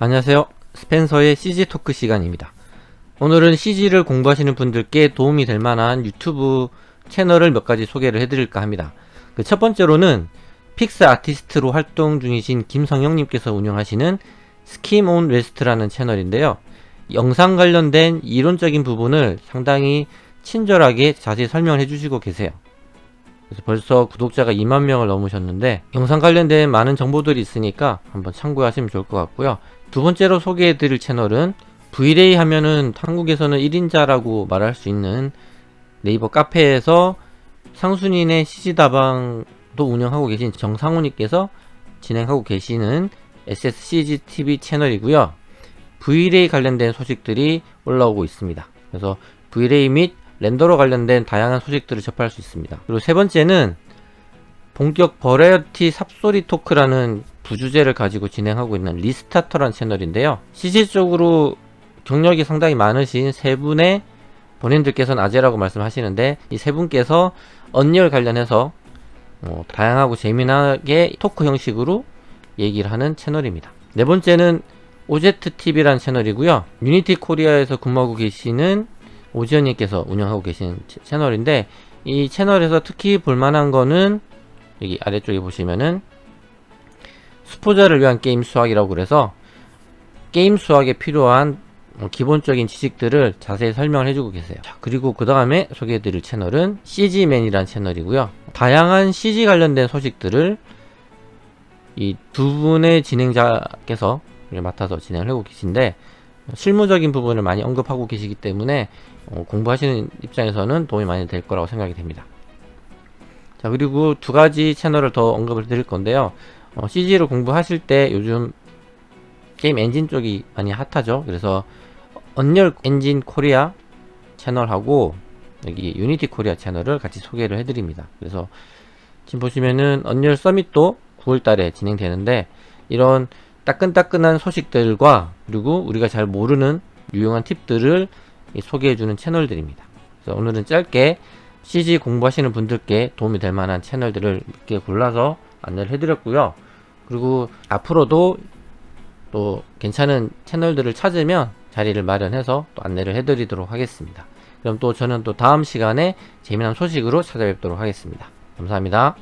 안녕하세요. 스펜서의 CG 토크 시간입니다. 오늘은 CG를 공부하시는 분들께 도움이 될 만한 유튜브 채널을 몇 가지 소개를 해드릴까 합니다. 첫 번째로는 픽스 아티스트로 활동 중이신 김성영님께서 운영하시는 스킴 온 웨스트라는 채널인데요. 영상 관련된 이론적인 부분을 상당히 친절하게 자세히 설명을 해주시고 계세요. 그래서 벌써 구독자가 2만 명을 넘으셨는데 영상 관련된 많은 정보들이 있으니까 한번 참고하시면 좋을 것 같고요. 두 번째로 소개해드릴 채널은 브이레이 하면은 한국에서는 1인자라고 말할 수 있는 네이버 카페에서 상순인의 CG다방도 운영하고 계신 정상훈님께서 진행하고 계시는 SSCGTV 채널이고요. 브이레이 관련된 소식들이 올라오고 있습니다. 그래서 브이레이 및 렌더로 관련된 다양한 소식들을 접할 수 있습니다. 그리고 세 번째는 본격 버라이어티 삽소리 토크라는 부주제를 가지고 진행하고 있는 리스타터라는 채널인데요. CG 쪽으로 경력이 상당히 많으신 세 분의 본인들께서는 아재라고 말씀하시는데 이 세 분께서 언리얼 관련해서 다양하고 재미나게 토크 형식으로 얘기를 하는 채널입니다. 네 번째는 OZTV라는 채널이고요. 유니티 코리아에서 근무하고 계시는 오지연님께서 운영하고 계신 채널인데 이 채널에서 특히 볼만한 거는 여기 아래쪽에 보시면은 수포자를 위한 게임 수학이라고 그래서 게임 수학에 필요한 기본적인 지식들을 자세히 설명을 해주고 계세요. 자, 그리고 그 다음에 소개해드릴 채널은 CG맨이라는 채널이고요. 다양한 CG 관련된 소식들을 이 두 분의 진행자께서 맡아서 진행을 하고 계신데 실무적인 부분을 많이 언급하고 계시기 때문에 공부하시는 입장에서는 도움이 많이 될 거라고 생각이 됩니다. 자, 그리고 두 가지 채널을 더 언급을 드릴 건데요. CG를 공부하실 때 요즘 게임 엔진 쪽이 많이 핫하죠. 그래서 언리얼 엔진 코리아 채널하고 여기 유니티 코리아 채널을 같이 소개를 해드립니다. 그래서 지금 보시면은 언리얼 서밋도 9월달에 진행되는데 이런 따끈따끈한 소식들과 그리고 우리가 잘 모르는 유용한 팁들을 소개해주는 채널들입니다. 그래서 오늘은 짧게 CG 공부하시는 분들께 도움이 될 만한 채널들을 몇 개 골라서 안내를 해드렸고요. 그리고 앞으로도 또 괜찮은 채널들을 찾으면 자리를 마련해서 또 안내를 해드리도록 하겠습니다. 그럼 또 저는 또 다음 시간에 재미난 소식으로 찾아뵙도록 하겠습니다. 감사합니다.